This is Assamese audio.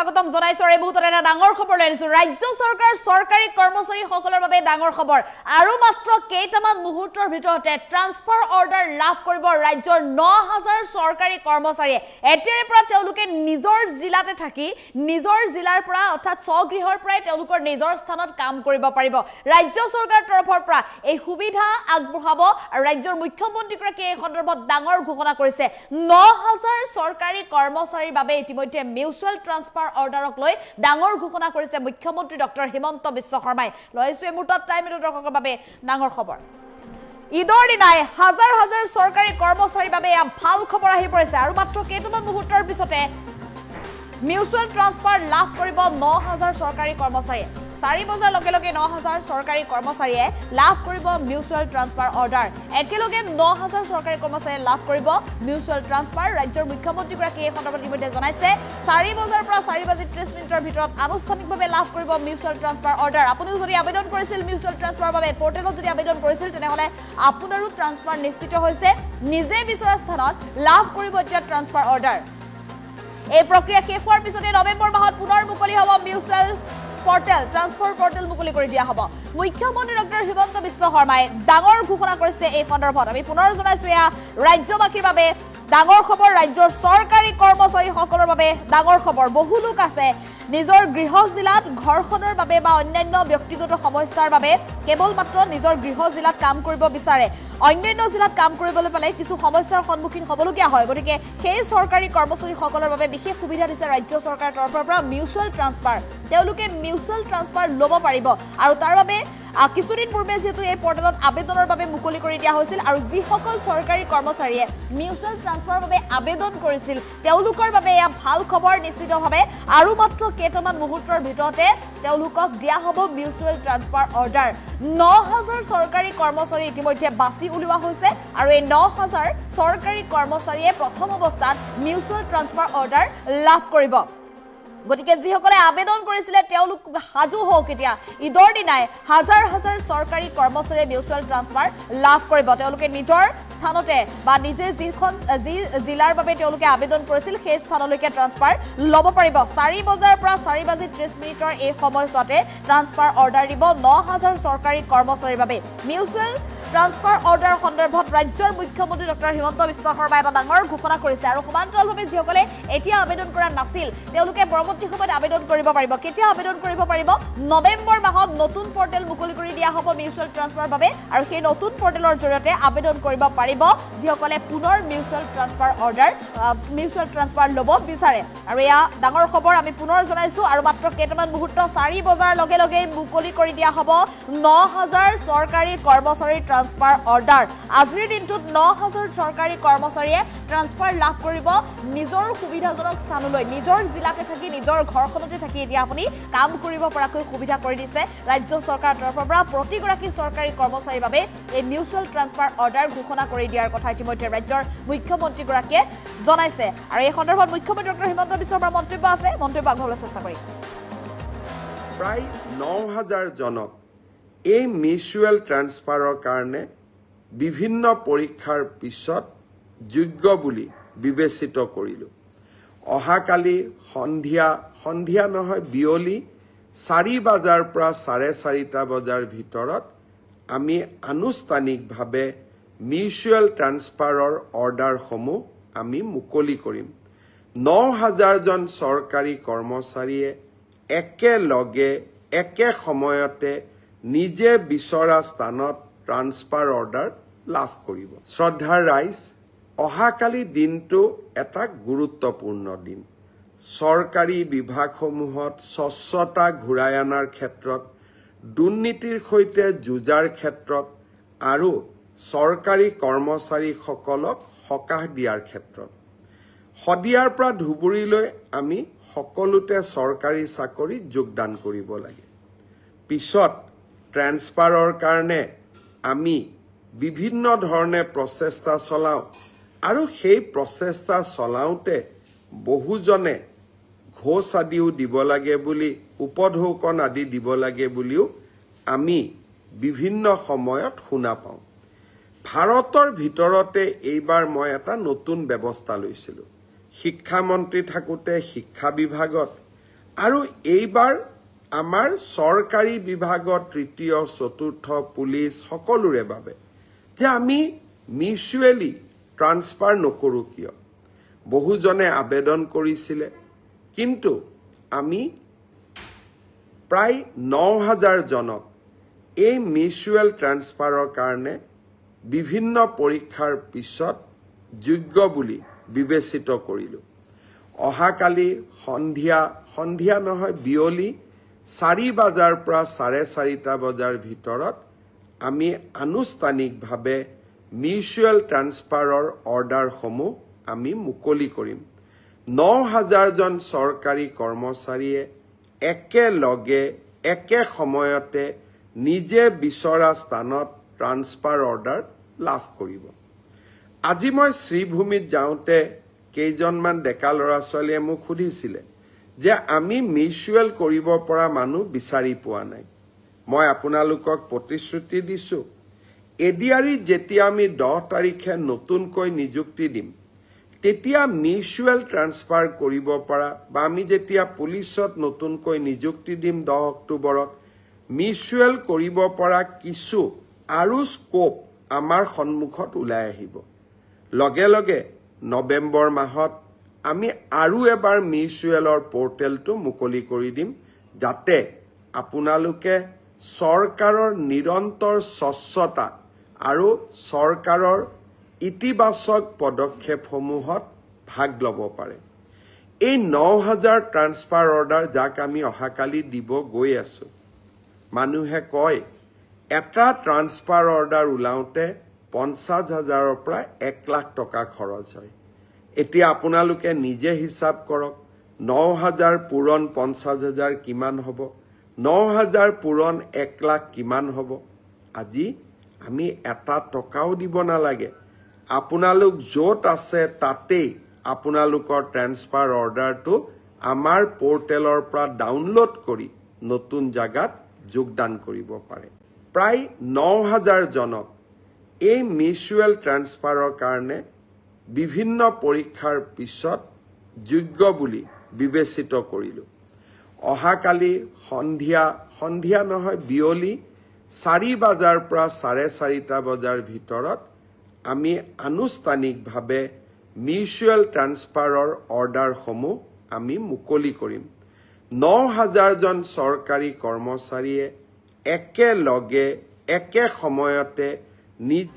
স্বাগতম জনাইছো এই মুহূৰ্তত এটা ডাঙৰ খবৰ লৈ আহিছো ৰাজ্য চৰকাৰ চৰকাৰী কৰ্মচাৰী সকলৰ বাবে ডাঙৰ খবৰ আৰু মাত্ৰ কেইটামান মুহূৰ্তৰ ভিতৰতে ট্ৰান্সফাৰ অৰ্ডাৰ লাভ কৰিব ৰাজ্যৰ ৯০০০ চৰকাৰী কৰ্মচাৰীয়ে এতিয়াৰে পৰা তেওঁলোকে নিজৰ জিলাতে থাকি নিজৰ জিলাৰ পৰা অৰ্থাৎ স্বগৃহৰ পৰাই তেওঁলোকৰ নিজৰ স্থানত কাম কৰিব পাৰিব ৰাজ্য চৰকাৰৰ তৰফৰ পৰা এই সুবিধা আগবঢ়াব আৰু ৰাজ্যৰ মুখ্যমন্ত্ৰীগৰাকীয়ে এই সন্দৰ্ভত ডাঙৰ ঘোষণা কৰিছে ৯০০০ চৰকাৰী কৰ্মচাৰীৰ বাবে ইতিমধ্যে মিউচুৱেল ট্ৰান্সফাৰ অৰ্ডাৰক লৈ ডাঙৰ ঘোষণা কৰিছে মুখ্যমন্ত্ৰী ডক্টৰ হিমন্ত বিশ্ব শৰ্মাই লৈছো এই মুহূৰ্তত টাইম দৰ্শকৰ বাবে ডাঙৰ খবৰ ঈদৰ দিনাই হাজাৰ হাজাৰ চৰকাৰী কৰ্মচাৰীৰ বাবে ভাল খবৰ আহি পৰিছে আৰু মাত্ৰ কেইটামান মুহূৰ্তৰ পিছতে মিউচুৱেল ট্ৰান্সফাৰ লাভ কৰিব ৯০০০ চৰকাৰী কৰ্মচাৰীয়ে ৪ বজাৰ লগে লগে ৯০০০ চৰকাৰী কৰ্মচাৰীয়ে লাভ কৰিব মিউচুৱেল ট্ৰান্সফাৰ অৰ্ডাৰ একেলগে ৯০০০ চৰকাৰী কৰ্মচাৰীয়ে লাভ কৰিব মিউচুৱেল ট্ৰান্সফাৰ ৰাজ্যৰ মুখ্যমন্ত্ৰীগৰাকীয়ে এই সন্দৰ্ভত ইতিমধ্যে জনাইছে ৪ বজাৰ পৰা ৪:৩০ মিনিটৰ ভিতৰত আনুষ্ঠানিকভাৱে লাভ কৰিব মিউচুৱেল ট্ৰান্সফাৰ অৰ্ডাৰ আপুনিও যদি আবেদন কৰিছিল মিউচুৱেল ট্ৰান্সফাৰৰ বাবে পৰ্টেলত যদি আবেদন কৰিছিল তেনেহলে আপোনাৰো ট্ৰান্সফাৰ নিশ্চিত হৈছে নিজে বিচৰা স্থানত লাভ কৰিব এতিয়া ট্ৰান্সফাৰ অৰ্ডাৰ এই প্ৰক্ৰিয়া শেষ হোৱাৰ পিছতে নৱেম্বৰ মাহত পুনৰ মুকলি হ'ব মিউচুৱেল পোৰ্টেল ট্ৰান্সফাৰ পোৰ্টেল মুকলি কৰি দিয়া হ'ব মুখ্যমন্ত্ৰী ডক্টৰ হিমন্ত বিশ্ব শৰ্মাই ডাঙৰ ঘোষণা কৰিছে এই সন্দৰ্ভত আমি পুনৰ জনাইছো এয়া ৰাজ্যবাসীৰ বাবে ডাঙৰ খবৰ ৰাজ্যৰ চৰকাৰী কৰ্মচাৰীসকলৰ বাবে ডাঙৰ খবৰ বহু লোক আছে নিজৰ গৃহ জিলাত ঘৰখনৰ বাবে বা অন্যান্য ব্যক্তিগত সমস্যাৰ বাবে কেৱল মাত্ৰ নিজৰ গৃহ জিলাত কাম কৰিব বিচাৰে অন্যান্য জিলাত কাম কৰিবলৈ পালে কিছু সমস্যাৰ সন্মুখীন হ'বলগীয়া হয় গতিকে সেই চৰকাৰী কৰ্মচাৰীসকলৰ বাবে বিশেষ সুবিধা দিছে ৰাজ্য চৰকাৰৰ তৰফৰ পৰা মিউচুৱেল ট্ৰান্সফাৰ তেওঁলোকে মিউচুৱেল ট্ৰান্সফাৰ ল'ব পাৰিব আৰু তাৰ বাবে কিছুদিন পূৰ্বে যেহেতু এই পৰ্টেলত আবেদনৰ বাবে মুকলি কৰি দিয়া হৈছিল আৰু যিসকল চৰকাৰী কৰ্মচাৰীয়ে মিউচুৱেল ট্ৰান্সফাৰৰ বাবে আবেদন কৰিছিল তেওঁলোকৰ বাবে এয়া ভাল খবৰ নিশ্চিতভাৱে আৰু মাত্ৰ কেইটামান মুহূৰ্তৰ ভিতৰতে তেওঁলোকক দিয়া হ'ব মিউচুৱেল ট্ৰান্সফাৰ অৰ্ডাৰ ৯০০০ চৰকাৰী কৰ্মচাৰী ইতিমধ্যে বাছি উলিওৱা হৈছে আৰু এই ৯০০০ চৰকাৰী কৰ্মচাৰীয়ে প্ৰথম অৱস্থাত মিউচুৱেল ট্ৰান্সফাৰ অৰ্ডাৰ লাভ কৰিব গতিকে যিসকলে আবেদন কৰিছিলে তেওঁলোক হাজু হওক এতিয়া ঈদৰ দিনাই হাজাৰ হাজাৰ চৰকাৰী কৰ্মচাৰীয়ে মিউচুৱেল ট্ৰান্সফাৰ লাভ কৰিব তেওঁলোকে নিজৰ স্থানতে বা নিজে যি জিলাৰ বাবে তেওঁলোকে আবেদন কৰিছিল সেই স্থানলৈকে ট্ৰান্সফাৰ ল'ব পাৰিব ৪ বজাৰ পৰা ৪:৩০ মিনিটৰ এই সময়ছোৱাতে ট্ৰান্সফাৰ অৰ্ডাৰ দিব ৯০০০ চৰকাৰী কৰ্মচাৰীৰ বাবে মিউচুৱেল ট্ৰান্সফাৰ অৰ্ডাৰ সন্দৰ্ভত ৰাজ্যৰ মুখ্যমন্ত্ৰী ডক্টৰ হিমন্ত বিশ্ব শৰ্মাই এটা ডাঙৰ ঘোষণা কৰিছে আৰু সমান্তৰালভাৱে যিসকলে এতিয়া আবেদন কৰা নাছিল তেওঁলোকে পৰৱৰ্তী সময়ত আবেদন কৰিব পাৰিব কেতিয়া আবেদন কৰিব পাৰিব নৱেম্বৰ মাহত নতুন পৰ্টেল মুকলি কৰি দিয়া হ'ব মিউচুৱেল ট্ৰান্সফাৰৰ বাবে আৰু সেই নতুন পৰ্টেলৰ জৰিয়তে আবেদন কৰিব পাৰিব যিসকলে পুনৰ mutual transfer order mutual transfer ল'ব বিচাৰে আৰু এয়া ডাঙৰ খবৰ আমি পুনৰ জনাইছো আৰু মাত্ৰ কেইটামান মুহূৰ্ত ৪ বজাৰ লগে লগে মুকলি কৰি দিয়া হ'ব ৯০০০ চৰকাৰী কৰ্মচাৰীৰ ট্ৰান্সফাৰ অৰ্ডাৰ আজিৰ দিনটোত ৯০০০ চৰকাৰী কৰ্মচাৰীয়ে ট্ৰান্সফাৰ লাভ কৰিব নিজৰ সুবিধাজনক স্থানলৈ নিজৰ জিলাতে থাকি নিজৰ ঘৰখনতে থাকি এতিয়া আপুনি কাম কৰিব পৰাকৈ সুবিধা কৰি দিছে ৰাজ্য চৰকাৰৰ তৰফৰ পৰা প্ৰতিগৰাকী চৰকাৰী কৰ্মচাৰীৰ বাবে এই মিউচুৱেল ট্ৰান্সফাৰ অৰ্ডাৰ ঘোষণা কৰি দিয়াৰ কথা ইতিমধ্যে ৰাজ্যৰ মুখ্যমন্ত্ৰীগৰাকীয়ে জনাইছে আৰু এই সন্দৰ্ভত মুখ্যমন্ত্ৰী ডক্টৰ হিমন্ত বিশ্ব শৰ্মাৰ মন্তব্য আছে মন্তব্য আগবঢ়াবলৈ চেষ্টা কৰিম প্ৰায় ৯০০০ জনক এই মিউচুৱেল ট্ৰান্সফাৰৰ কাৰণে বিভিন্ন পৰীক্ষাৰ পিছত যোগ্য বুলি বিবেচিত কৰিলোঁ অহাকালি সন্ধিয়া নহয় বিয়লি ৪ বজাৰ পৰা ৪:৩০ বজাৰ ভিতৰত আমি আনুষ্ঠানিকভাৱে মিউচুৱেল ট্ৰান্সফাৰৰ অৰ্ডাৰসমূহ আমি মুকলি কৰিম ৯০০০জন চৰকাৰী কৰ্মচাৰীয়ে একেলগে একে সময়তে নিজে বিচৰা স্থানত ট্ৰান্সফাৰ অৰ্ডাৰ লাভ কৰিব শ্ৰদ্ধাৰ ৰাইজ অহাকালি দিনটো এটা গুৰুত্বপূৰ্ণ দিন চৰকাৰী বিভাগসমূহত স্বচ্ছতা ঘূৰাই অনাৰ ক্ষেত্ৰত দুৰ্নীতিৰ সৈতে যুঁজাৰ ক্ষেত্ৰত আৰু চৰকাৰী কৰ্মচাৰীসকলক সকাহ দিয়াৰ ক্ষেত্ৰত শদিয়াৰ পৰা ধুবুৰীলৈ আমি সকলোতে চৰকাৰী চাকৰি যোগদান কৰিব লাগে পিছত ট্ৰান্সফাৰৰ কাৰণে আমি বিভিন্ন ধৰণে প্ৰচেষ্টা চলাওঁ আৰু সেই প্ৰচেষ্টা চলাওঁতে বহুজনে ঘোষ আদিও দিব লাগে বুলি উপঢৌকন আদি দিব লাগে বুলিও আমি বিভিন্ন সময়ত শুনা পাওঁ ভাৰতৰ ভিতৰতে এইবাৰ মই এটা নতুন ব্যৱস্থা লৈছিলোঁ শিক্ষামন্ত্ৰী থাকোঁতে শিক্ষা বিভাগত আৰু এইবাৰ আমাৰ চৰকাৰী বিভাগৰ তৃতীয় চতুৰ্থ পুলিচ সকলোৰে বাবে যে আমি মিউচুৱেলি ট্ৰান্সফাৰ নকৰো কিয় বহুজনে আবেদন কৰিছিলে কিন্তু আমি প্ৰায় ৯,০০০ জনক এই মিউচুৱেল ট্ৰান্সফাৰৰ কাৰণে বিভিন্ন পৰীক্ষাৰ পিছত যোগ্য বুলি বিবেচিত কৰিলো অহাকালি সন্ধিয়া নহয় বিয়লি 4 বজাৰ পৰা 4:30 বজাৰ ভিতৰত আমি আনুষ্ঠানিকভাৱে মিউচুৱেল ট্ৰান্সফাৰৰ অৰ্ডাৰসমূহ আমি মুকলি কৰিম ৯,০০০ জন চৰকাৰী কৰ্মচাৰীয়ে একেলগে একে সময়তে নিজে বিচৰা স্থানত ট্ৰান্সফাৰ অৰ্ডাৰ লাভ কৰিব আজি মই শ্ৰীভূমিত যাওঁতে কেইজনমান ডেকা ল'ৰা ছোৱালীয়ে মোক সুধিছিলে যে আমি মিউচুৱেল কৰিব পৰা মানুহ বিচাৰি পোৱা নাই মই আপোনালোকক প্ৰতিশ্ৰুতি দিছো এডিআৰিত যেতিয়া আমি 10 তাৰিখে নতুনকৈ নিযুক্তি দিম তেতিয়া মিউচুৱেল ট্ৰান্সফাৰ কৰিব পৰা বা আমি যেতিয়া পুলিচত নতুনকৈ নিযুক্তি দিম 10 অক্টোবৰত মিউচুৱেল কৰিব পৰা কিছু আৰু স্কোপ আমাৰ সন্মুখত ওলাই আহিব লগে লগে নৱেম্বৰ মাহত আমি আৰু এবাৰ মিউচুৱেলৰ পোৰ্টেলটো মুকলি কৰি দিম যাতে আপোনালোকে চৰকাৰৰ নিৰন্তৰ স্বচ্ছতা আৰু চৰকাৰৰ ইতিবাচক পদক্ষেপসমূহত ভাগ ল'ব পাৰে এই ৯,০০০ ট্ৰান্সফাৰ অৰ্ডাৰ যাক আমি অহাকালি দিব গৈ আছো মানুহে কয় এটা ট্ৰান্সফাৰ অৰ্ডাৰ ওলাওতে ৫০,০০০ৰ পৰা ১,০০,০০০ টকা খৰচ হয় এতিয়া আপোনালোকে নিজে হিসাব কৰক ৯,০০০ পূৰণ ৫০,০০০ কিমান হ'ব ৯,০০০ পূৰণ ১,০০,০০০ কিমান হ'ব আজি আমি এটা টকাও দিব নালাগে আপোনালোক য'ত আছে তাতেই আপোনালোকৰ ট্ৰান্সফাৰ অৰ্ডাৰটো আমাৰ পোৰ্টেলৰ পৰা ডাউনলোড কৰি নতুন জাগাত যোগদান কৰিব পাৰে প্ৰায় ৯,০০০ জনক এই মিউচুৱেল ট্ৰান্সফাৰৰ কাৰণে বিভিন্ন পৰীক্ষাৰ পিছত যোগ্য বুলি বিবেচিত কৰিলো অহাকালি সন্ধিয়া নহয় বিয়লি 4 বজাৰ পৰা 4:30 বজাৰ ভিতৰত আমি আনুষ্ঠানিকভাৱে মিউচুৱেল ট্ৰান্সফাৰৰ অৰ্ডাৰসমূহ আমি মুকলি কৰিম ৯,০০০ জন চৰকাৰী কৰ্মচাৰীয়ে একেলগে একে সময়তে নিজ